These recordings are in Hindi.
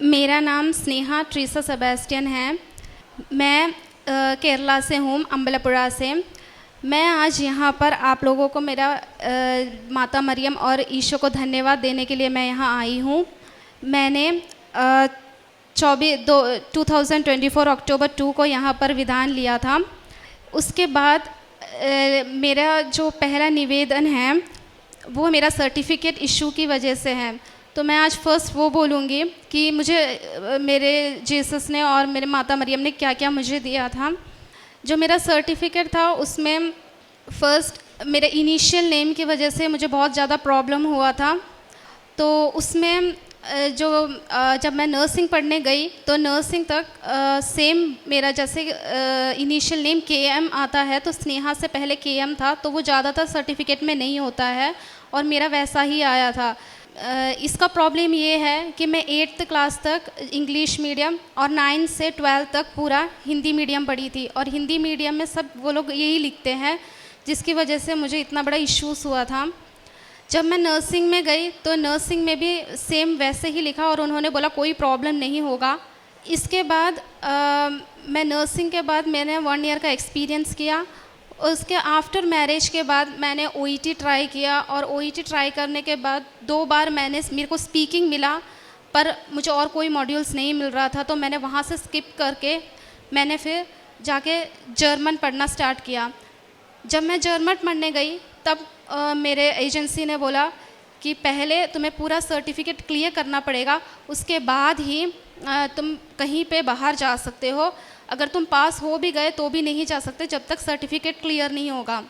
मेरा नाम स्नेहा ट्रीसा सेबेस्टियन है। मैं केरला से हूँ, अम्बलापुरा से। मैं आज यहाँ पर आप लोगों को मेरा माता मरियम और ईशो को धन्यवाद देने के लिए मैं यहाँ आई हूँ। मैंने 2024 अक्टूबर 2 को यहाँ पर विधान लिया था। उसके बाद मेरा जो पहला निवेदन है वो मेरा सर्टिफिकेट इशू की वजह से है। तो मैं आज फर्स्ट वो बोलूँगी कि मुझे मेरे जीसस ने और मेरे माता मरियम ने क्या क्या मुझे दिया था। जो मेरा सर्टिफिकेट था उसमें फ़र्स्ट मेरे इनिशियल नेम की वजह से मुझे बहुत ज़्यादा प्रॉब्लम हुआ था। तो उसमें जब मैं नर्सिंग पढ़ने गई तो नर्सिंग तक सेम मेरा जैसे इनिशियल नेम KM आता है तो स्नेहा से पहले KM था, तो वो ज़्यादातर सर्टिफिकेट में नहीं होता है और मेरा वैसा ही आया था। इसका प्रॉब्लम ये है कि मैं 8th क्लास तक इंग्लिश मीडियम और 9 से 12 तक पूरा हिंदी मीडियम पढ़ी थी और हिंदी मीडियम में सब वो लोग यही लिखते हैं, जिसकी वजह से मुझे इतना बड़ा इश्यूज़ हुआ था। जब मैं नर्सिंग में गई तो नर्सिंग में भी सेम वैसे ही लिखा और उन्होंने बोला कोई प्रॉब्लम नहीं होगा। इसके बाद मैं नर्सिंग के बाद मैंने 1 ईयर का एक्सपीरियंस किया। उसके आफ्टर मैरिज के बाद मैंने OET ट्राई किया और OET ट्राई करने के बाद 2 बार मेरे को स्पीकिंग मिला, पर मुझे और कोई मॉड्यूल्स नहीं मिल रहा था। तो मैंने वहाँ से स्किप करके मैंने फिर जाके जर्मन पढ़ना स्टार्ट किया। जब मैं जर्मन पढ़ने गई तब मेरे एजेंसी ने बोला कि पहले तुम्हें पूरा सर्टिफिकेट क्लियर करना पड़ेगा, उसके बाद ही तुम कहीं पे बाहर जा सकते हो। अगर तुम पास हो भी गए तो भी नहीं जा सकते जब तक सर्टिफिकेट क्लियर नहीं होगा।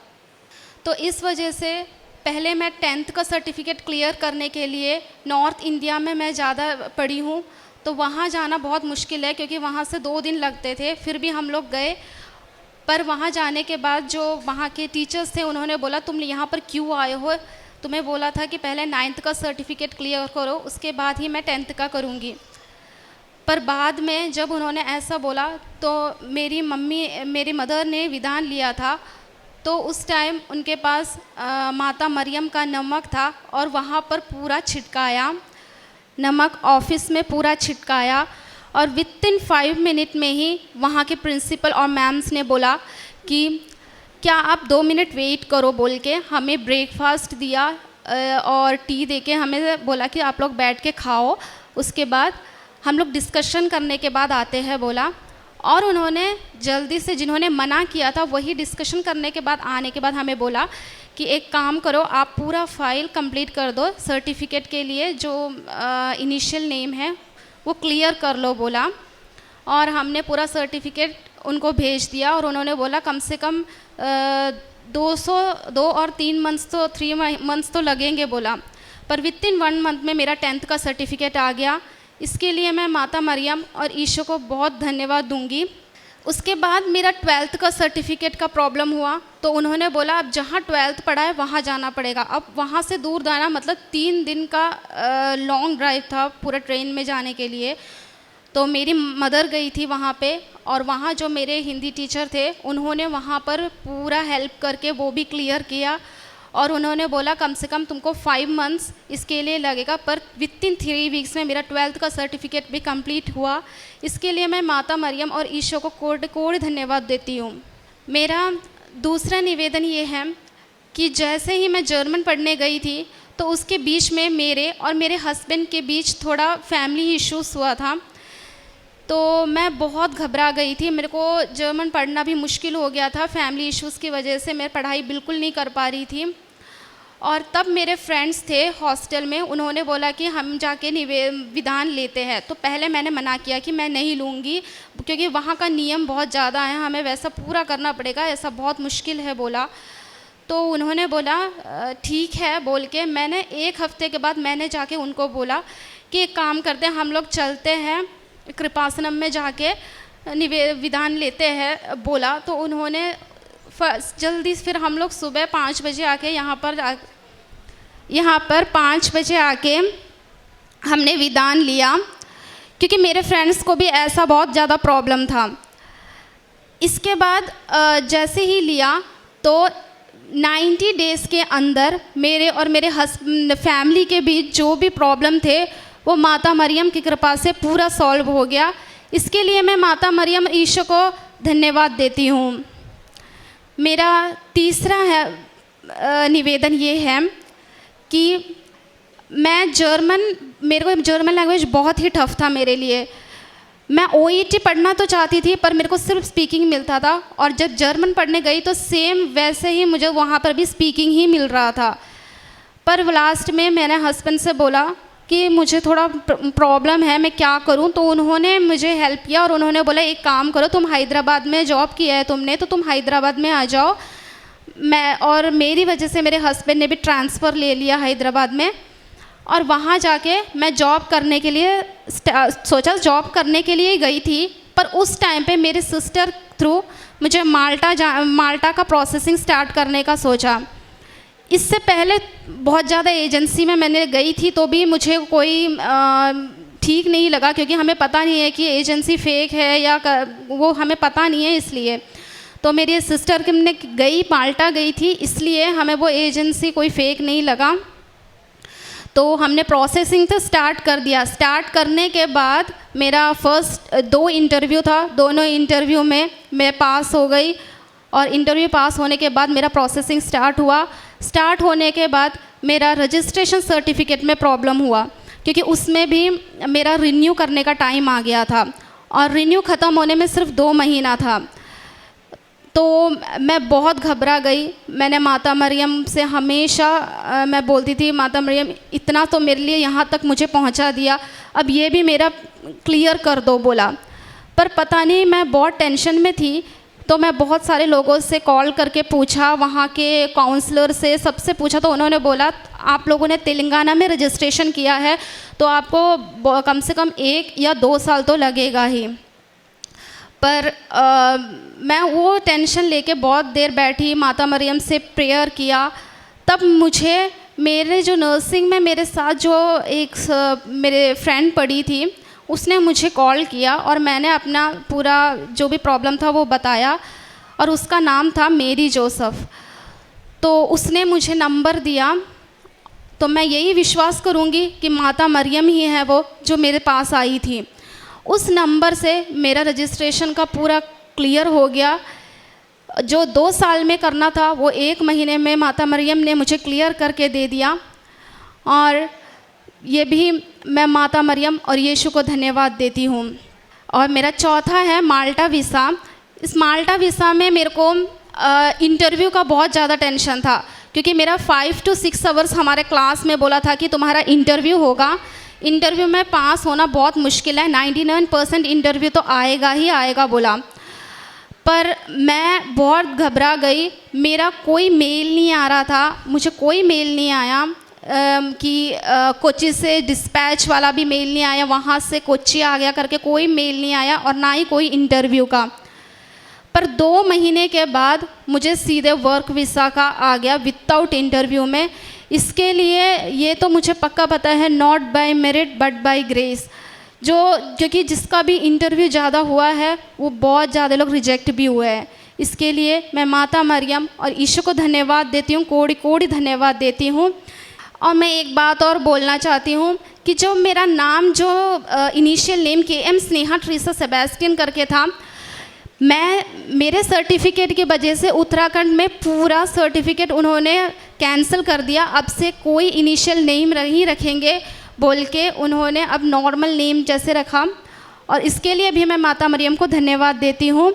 तो इस वजह से पहले मैं 10th का सर्टिफिकेट क्लियर करने के लिए नॉर्थ इंडिया में मैं ज़्यादा पढ़ी हूँ, तो वहाँ जाना बहुत मुश्किल है क्योंकि वहाँ से 2 दिन लगते थे। फिर भी हम लोग गए, पर वहाँ जाने के बाद जो वहाँ के टीचर्स थे उन्होंने बोला तुम यहाँ पर क्यों आए हो, तुम्हें बोला था कि पहले 9th का सर्टिफिकेट क्लियर करो, उसके बाद ही मैं 10th का करूँगी। पर बाद में जब उन्होंने ऐसा बोला तो मेरी मदर ने विधान लिया था, तो उस टाइम उनके पास माता मरियम का नमक था और वहाँ पर पूरा छिटकाया, नमक ऑफिस में पूरा छिटकाया और विथिन 5 मिनट में ही वहाँ के प्रिंसिपल और मैम्स ने बोला कि क्या आप 2 मिनट वेट करो बोल के हमें ब्रेकफास्ट दिया और टी देके हमें बोला कि आप लोग बैठ के खाओ, उसके बाद हम लोग डिस्कशन करने के बाद आते हैं बोला। और उन्होंने जल्दी से, जिन्होंने मना किया था वही डिस्कशन करने के बाद आने के बाद हमें बोला कि एक काम करो, आप पूरा फाइल कंप्लीट कर दो, सर्टिफिकेट के लिए जो इनिशियल नेम है वो क्लियर कर लो बोला। और हमने पूरा सर्टिफिकेट उनको भेज दिया और उन्होंने बोला कम से कम 2 और 3 मंथ्स तो लगेंगे बोला। पर विथिन 1 मंथ में मेरा 10th का सर्टिफिकेट आ गया। इसके लिए मैं माता मरियम और ईशो को बहुत धन्यवाद दूंगी। उसके बाद मेरा 12th का सर्टिफिकेट का प्रॉब्लम हुआ, तो उन्होंने बोला अब जहाँ 12th पढ़ा है वहाँ जाना पड़ेगा। अब वहाँ से दूर जाना मतलब 3 दिन का लॉन्ग ड्राइव था पूरा ट्रेन में जाने के लिए। तो मेरी मदर गई थी वहाँ पे और वहाँ जो मेरे हिंदी टीचर थे उन्होंने वहाँ पर पूरा हेल्प करके वो भी क्लियर किया और उन्होंने बोला कम से कम तुमको 5 मंथ्स इसके लिए लगेगा, पर विथिन 3 वीक्स में मेरा 12th का सर्टिफिकेट भी कंप्लीट हुआ। इसके लिए मैं माता मरियम और ईशो को कोटि धन्यवाद देती हूँ। मेरा दूसरा निवेदन ये है कि जैसे ही मैं जर्मन पढ़ने गई थी तो उसके बीच में मेरे और मेरे हस्बैंड के बीच थोड़ा फैमिली इश्यूज़ हुआ था, तो मैं बहुत घबरा गई थी। मेरे को जर्मन पढ़ना भी मुश्किल हो गया था, फैमिली इश्यूज़ की वजह से मैं पढ़ाई बिल्कुल नहीं कर पा रही थी। और तब मेरे फ्रेंड्स थे हॉस्टल में, उन्होंने बोला कि हम जाके विधान लेते हैं। तो पहले मैंने मना किया कि मैं नहीं लूँगी क्योंकि वहाँ का नियम बहुत ज़्यादा है, हमें वैसा पूरा करना पड़ेगा, ऐसा बहुत मुश्किल है बोला। तो उन्होंने बोला ठीक है बोल के मैंने 1 हफ्ते के बाद मैंने जाके उनको बोला कि एक काम करते हैं, हम लोग चलते हैं कृपासनम में जाके विधान लेते हैं बोला। तो उन्होंने जल्दी फिर हम लोग सुबह 5 बजे आके यहाँ पर 5 बजे आके हमने विधान लिया क्योंकि मेरे फ्रेंड्स को भी ऐसा बहुत ज़्यादा प्रॉब्लम था। इसके बाद जैसे ही लिया तो 90 डेज़ के अंदर मेरे और मेरे फैमिली के बीच जो भी प्रॉब्लम थे वो माता मरियम की कृपा से पूरा सॉल्व हो गया। इसके लिए मैं माता मरियम ईशो को धन्यवाद देती हूँ। मेरा तीसरा निवेदन ये है कि मेरे को जर्मन लैंग्वेज बहुत ही टफ था मेरे लिए। मैं OET पढ़ना तो चाहती थी पर मेरे को सिर्फ स्पीकिंग मिलता था, और जब जर्मन पढ़ने गई तो सेम वैसे ही मुझे वहाँ पर भी स्पीकिंग ही मिल रहा था। पर लास्ट में मैंने हस्बैंड से बोला कि मुझे थोड़ा प्रॉब्लम है, मैं क्या करूं। तो उन्होंने मुझे हेल्प किया और उन्होंने बोला एक काम करो, तुम हैदराबाद में जॉब किया है तुमने, तो तुम हैदराबाद में आ जाओ। और मेरी वजह से मेरे हस्बैंड ने भी ट्रांसफ़र ले लिया हैदराबाद में, और वहाँ जाके मैं जॉब करने के लिए सोचा, जॉब करने के लिए गई थी। पर उस टाइम पे मेरे सिस्टर थ्रू मुझे माल्टा का प्रोसेसिंग स्टार्ट करने का सोचा। इससे पहले बहुत ज़्यादा एजेंसी में मैंने गई थी तो भी मुझे कोई ठीक नहीं लगा, क्योंकि हमें पता नहीं है कि एजेंसी फेक है या वो हमें पता नहीं है। इसलिए तो मेरी सिस्टर ने माल्टा गई थी, इसलिए हमें वो एजेंसी कोई फेक नहीं लगा। तो हमने प्रोसेसिंग तो स्टार्ट कर दिया। स्टार्ट करने के बाद मेरा फर्स्ट 2 इंटरव्यू था, दोनों इंटरव्यू में मैं पास हो गई, और इंटरव्यू पास होने के बाद मेरा प्रोसेसिंग स्टार्ट हुआ। स्टार्ट होने के बाद मेरा रजिस्ट्रेशन सर्टिफिकेट में प्रॉब्लम हुआ, क्योंकि उसमें भी मेरा रिन्यू करने का टाइम आ गया था, और रिन्यू ख़त्म होने में सिर्फ 2 महीना था। तो मैं बहुत घबरा गई। मैंने माता मरियम से हमेशा मैं बोलती थी, माता मरियम इतना तो मेरे लिए यहाँ तक मुझे पहुँचा दिया, अब ये भी मेरा क्लियर कर दो बोला। पर पता नहीं, मैं बहुत टेंशन में थी। तो मैं बहुत सारे लोगों से कॉल करके पूछा, वहाँ के काउंसलर से, सबसे पूछा, तो उन्होंने बोला आप लोगों ने तेलंगाना में रजिस्ट्रेशन किया है तो आपको कम से कम 1 या 2 साल तो लगेगा ही। पर मैं वो टेंशन लेके बहुत देर बैठी, माता मरियम से प्रेयर किया। तब मुझे मेरे जो नर्सिंग में मेरे साथ जो एक मेरे फ्रेंड पड़ी थी, उसने मुझे कॉल किया और मैंने अपना पूरा जो भी प्रॉब्लम था वो बताया, और उसका नाम था मेरी जोसेफ। तो उसने मुझे नंबर दिया। तो मैं यही विश्वास करूँगी कि माता मरियम ही है वो जो मेरे पास आई थी। उस नंबर से मेरा रजिस्ट्रेशन का पूरा क्लियर हो गया। जो 2 साल में करना था वो 1 महीने में माता मरियम ने मुझे क्लियर करके दे दिया। और ये भी मैं माता मरियम और यीशु को धन्यवाद देती हूँ। और मेरा चौथा है माल्टा वीसा। इस माल्टा वीसा में मेरे को इंटरव्यू का बहुत ज़्यादा टेंशन था, क्योंकि मेरा 5 to 6 आवर्स हमारे क्लास में बोला था कि तुम्हारा इंटरव्यू होगा। इंटरव्यू में पास होना बहुत मुश्किल है, 99% इंटरव्यू तो आएगा ही आएगा बोला। पर मैं बहुत घबरा गई। मेरा कोई मेल नहीं आ रहा था, मुझे कोई मेल नहीं आया कि कोच्चि से डिस्पैच वाला भी मेल नहीं आया, वहाँ से कोच्चि आ गया करके कोई मेल नहीं आया, और ना ही कोई इंटरव्यू का। पर 2 महीने के बाद मुझे सीधे वर्क वीसा का आ गया विदाउट इंटरव्यू में। इसके लिए ये तो मुझे पक्का पता है, not by merit but by grace. क्योंकि जिसका भी इंटरव्यू ज़्यादा हुआ है वो बहुत ज़्यादा लोग रिजेक्ट भी हुए हैं। इसके लिए मैं माता मरियम और यीशु को धन्यवाद देती हूँ, कोटि कोटि धन्यवाद देती हूँ। और मैं एक बात और बोलना चाहती हूँ कि जो मेरा नाम जो initial name KM Sneha Treesa Sebastian करके था, मेरे सर्टिफिकेट की वजह से उत्तराखंड में पूरा सर्टिफिकेट उन्होंने कैंसिल कर दिया। अब से कोई इनिशियल नेम नहीं रखेंगे बोल के उन्होंने अब नॉर्मल नेम जैसे रखा, और इसके लिए भी मैं माता मरियम को धन्यवाद देती हूँ।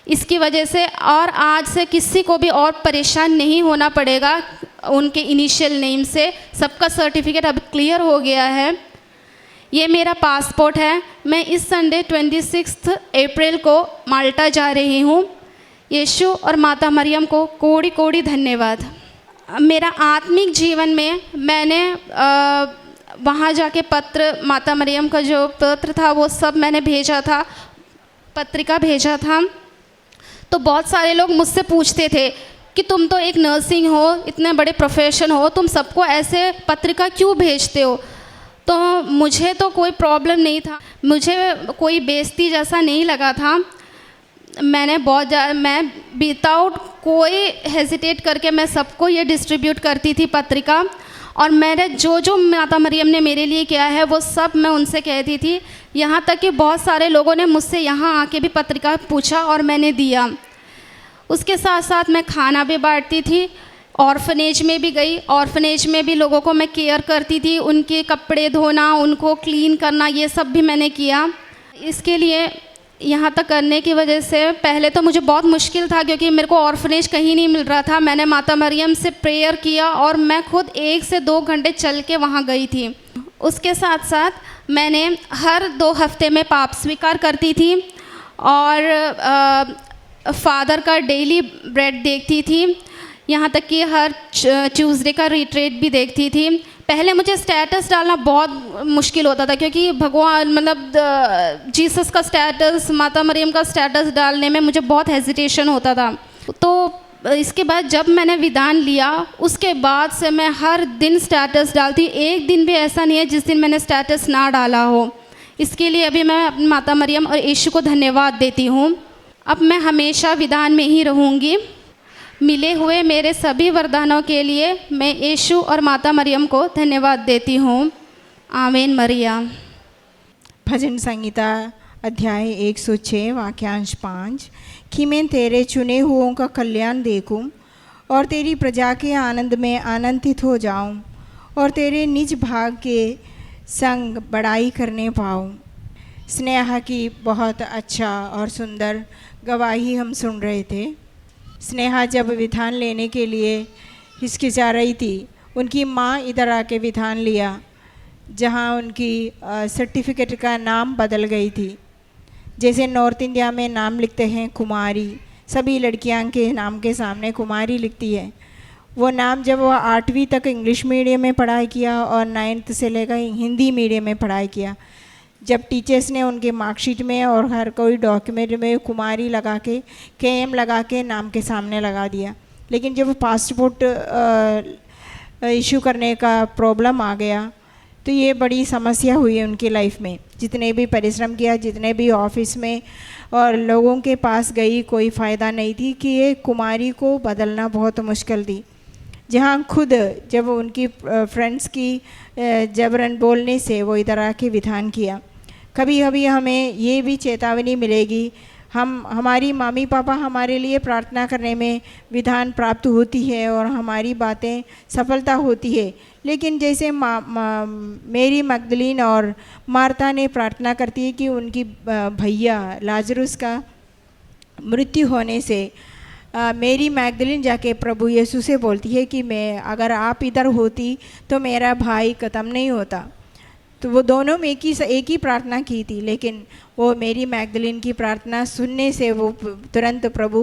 इसकी वजह से और आज से किसी को भी और परेशान नहीं होना पड़ेगा उनके इनिशियल नेम से। सबका सर्टिफिकेट अब क्लियर हो गया है। ये मेरा पासपोर्ट है। मैं इस संडे 26 अप्रैल को माल्टा जा रही हूँ। यीशु और माता मरियम को कोटि कोटि धन्यवाद। मेरा आत्मिक जीवन में मैंने वहाँ जाके माता मरियम का जो पत्र था वो सब मैंने भेजा था, पत्रिका भेजा था। तो बहुत सारे लोग मुझसे पूछते थे कि तुम तो एक नर्सिंग हो, इतने बड़े प्रोफेशन हो, तुम सबको ऐसे पत्रिका क्यों भेजते हो। तो मुझे तो कोई प्रॉब्लम नहीं था, मुझे कोई बेइज्जती जैसा नहीं लगा था। मैं विदाउट कोई हेजिटेट करके मैं सबको ये डिस्ट्रीब्यूट करती थी पत्रिका। और मैंने जो जो माता मरियम ने मेरे लिए किया है वो सब मैं उनसे कहती थी। यहाँ तक कि बहुत सारे लोगों ने मुझसे यहाँ आके भी पत्रिका पूछा और मैंने दिया। उसके साथ साथ मैं खाना भी बांटती थी, ऑर्फनेज में भी गई, ऑर्फनेज में भी लोगों को मैं केयर करती थी, उनके कपड़े धोना, उनको क्लीन करना, ये सब भी मैंने किया। इसके लिए यहाँ तक करने की वजह से पहले तो मुझे बहुत मुश्किल था क्योंकि मेरे को ऑर्फनेज कहीं नहीं मिल रहा था। मैंने माता मरियम से प्रेयर किया और मैं खुद 1 से 2 घंटे चल के वहाँ गई थी। उसके साथ साथ मैंने हर 2 हफ्ते में पाप स्वीकार करती थी और फादर का डेली ब्रेड देखती थी। यहाँ तक कि हर ट्यूसडे का रिट्रीट भी देखती थी। पहले मुझे स्टेटस डालना बहुत मुश्किल होता था क्योंकि भगवान मतलब जीसस का स्टेटस, माता मरियम का स्टेटस डालने में मुझे बहुत हेजिटेशन होता था। तो इसके बाद जब मैंने विधान लिया उसके बाद से मैं हर दिन स्टेटस डालती। एक दिन भी ऐसा नहीं है जिस दिन मैंने स्टेटस ना डाला हो। इसके लिए अभी मैं अपनी माता मरियम और यीशु को धन्यवाद देती हूँ। अब मैं हमेशा विधान में ही रहूँगी। मिले हुए मेरे सभी वरदानों के लिए मैं यीशु और माता मरियम को धन्यवाद देती हूँ। आमीन मरिया। भजन संहिता अध्याय 106 वाक्यांश 5 कि मैं तेरे चुने हुओं का कल्याण देखूं और तेरी प्रजा के आनंद में आनंदित हो जाऊं और तेरे निज भाग के संग बड़ाई करने पाऊं। स्नेहा की बहुत अच्छा और सुंदर गवाही हम सुन रहे थे। स्नेहा जब विधान लेने के लिए हिचकिचा रही थी, उनकी माँ इधर आके विधान लिया जहाँ उनकी सर्टिफिकेट का नाम बदल गई थी। जैसे नॉर्थ इंडिया में नाम लिखते हैं कुमारी, सभी लड़कियां के नाम के सामने कुमारी लिखती है। वो नाम जब वो 8वीं तक इंग्लिश मीडियम में पढ़ाई किया और 9th से लेकर हिंदी मीडियम में पढ़ाई किया। जब टीचर्स ने उनके मार्कशीट में और हर कोई डॉक्यूमेंट में कुमारी लगा के KM लगा के नाम के सामने लगा दिया, लेकिन जब पासपोर्ट इशू करने का प्रॉब्लम आ गया तो ये बड़ी समस्या हुई उनकी लाइफ में। जितने भी परिश्रम किया, जितने भी ऑफिस में और लोगों के पास गई, कोई फ़ायदा नहीं थी कि ये कुमारी को बदलना बहुत मुश्किल थी। जहाँ खुद जब उनकी फ्रेंड्स की जबरन बोलने से वो इधर आके विधान किया। कभी कभी हमें ये भी चेतावनी मिलेगी, हमारी मम्मी पापा हमारे लिए प्रार्थना करने में विधान प्राप्त होती है और हमारी बातें सफलता होती है, लेकिन जैसे मेरी मगदलीन और मार्ता ने प्रार्थना करती है कि उनकी भैया लाजरुस का मृत्यु होने से मेरी मैगदलीन जाके प्रभु यीशु से बोलती है कि मैं अगर आप इधर होती तो मेरा भाई ख़त्म नहीं होता। तो वो दोनों में एक ही प्रार्थना की थी, लेकिन वो मेरी मैगदलीन की प्रार्थना सुनने से वो तुरंत प्रभु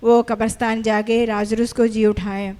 वो कब्रिस्तान जाके लाजरुस को जी उठाए।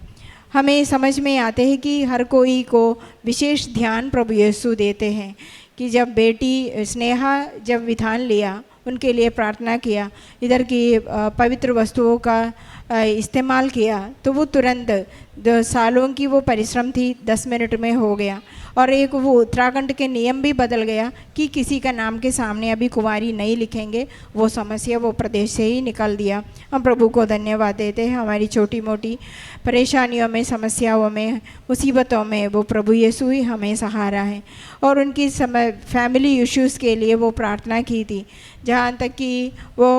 हमें समझ में आते हैं कि हर कोई को विशेष ध्यान प्रभु यीशु देते हैं कि जब बेटी स्नेहा जब विधान लिया, उनके लिए प्रार्थना किया, इधर की पवित्र वस्तुओं का इस्तेमाल किया, तो वो तुरंत 2 सालों की वो परिश्रम थी 10 मिनट में हो गया। और एक वो उत्तराखंड के नियम भी बदल गया कि किसी का नाम के सामने अभी कुमारी नहीं लिखेंगे। वो समस्या वो प्रदेश से ही निकल दिया। हम प्रभु को धन्यवाद देते हैं। हमारी छोटी मोटी परेशानियों में, समस्याओं में, मुसीबतों में वो प्रभु यीशु ही हमें सहारा है। और उनकी फैमिली इश्यूज़ के लिए वो प्रार्थना की थी, जहाँ तक कि वो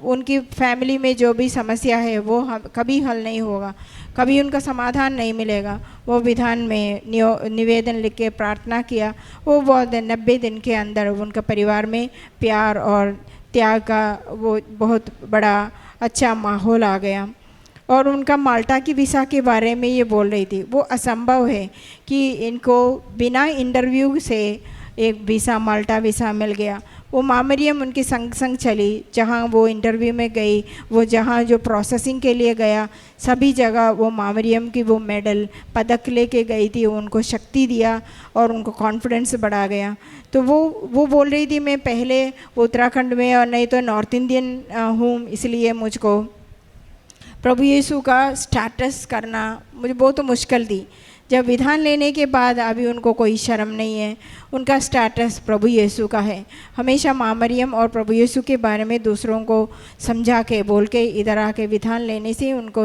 उनकी फैमिली में जो भी समस्या है वो कभी हल नहीं होगा, कभी उनका समाधान नहीं मिलेगा। वो विधान में निवेदन लिख के प्रार्थना किया। वो बहुत 90 दिन के अंदर उनका परिवार में प्यार और त्याग का वो बहुत बड़ा अच्छा माहौल आ गया। और उनका माल्टा की वीसा के बारे में ये बोल रही थी, वो असंभव है कि इनको बिना इंटरव्यू से एक वीसा, माल्टा वीसा मिल गया। वो माँ मरियम उनके संग संग चली, जहाँ वो इंटरव्यू में गई, वो जहाँ जो प्रोसेसिंग के लिए गया, सभी जगह वो माँ मरियम की वो मेडल, पदक लेके गई थी। उनको शक्ति दिया और उनको कॉन्फिडेंस बढ़ा गया। तो वो बोल रही थी, मैं पहले उत्तराखंड में और नहीं तो नॉर्थ इंडियन हूँ, इसलिए मुझको प्रभु यीशु का स्टेटस करना मुझे बहुत मुश्किल थी। जब विधान लेने के बाद अभी उनको कोई शर्म नहीं है, उनका स्टेटस प्रभु यीशु का है। हमेशा माँ मरियम और प्रभु यीशु के बारे में दूसरों को समझा के बोल के इधर आके विधान लेने से उनको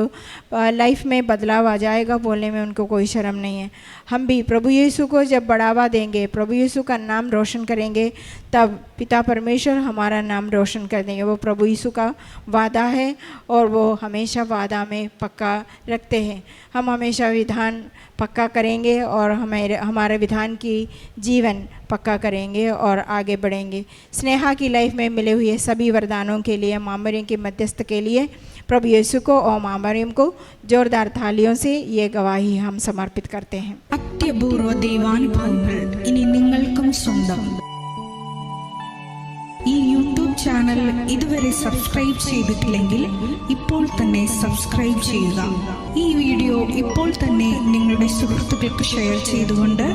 लाइफ में बदलाव आ जाएगा, बोलने में उनको कोई शर्म नहीं है। हम भी प्रभु यीशु को जब बढ़ावा देंगे, प्रभु यीशु का नाम रोशन करेंगे, तब पिता परमेश्वर हमारा नाम रोशन कर देंगे। वो प्रभु यीशु का वादा है और वो हमेशा वादा में पक्का रखते हैं। हम हमेशा विधान पक्का करेंगे और हमारे विधान की जीवन पक्का करेंगे और आगे बढ़ेंगे। स्नेहा की लाइफ में मिले हुए सभी वरदानों के लिए, माँ मरियम के मध्यस्थ के लिए प्रभु यीशु को और माँ मरियम को जोरदार तालियों से ये गवाही हम समर्पित करते हैं। അത്യപൂർവ ദൈവാനുഭവങ്ങൾ ഇനി നിങ്ങൾക്കും സ്വന്തം. ഈ യൂട്യൂബ് ചാനൽ ഇതുവരെ സബ്സ്ക്രൈബ് ചെയ്തിട്ടില്ലെങ്കിൽ ഇപ്പോൾ തന്നെ സബ്സ്ക്രൈബ് ചെയ്യുക. ഈ വീഡിയോ ഇപ്പോൾ തന്നെ നിങ്ങളുടെ സുഹൃത്തുക്കൾക്ക് ഷെയർ ചെയ്തുകൊണ്ട്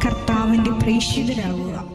കർത്താവിൻ്റെ പ്രേക്ഷിതരാകുക.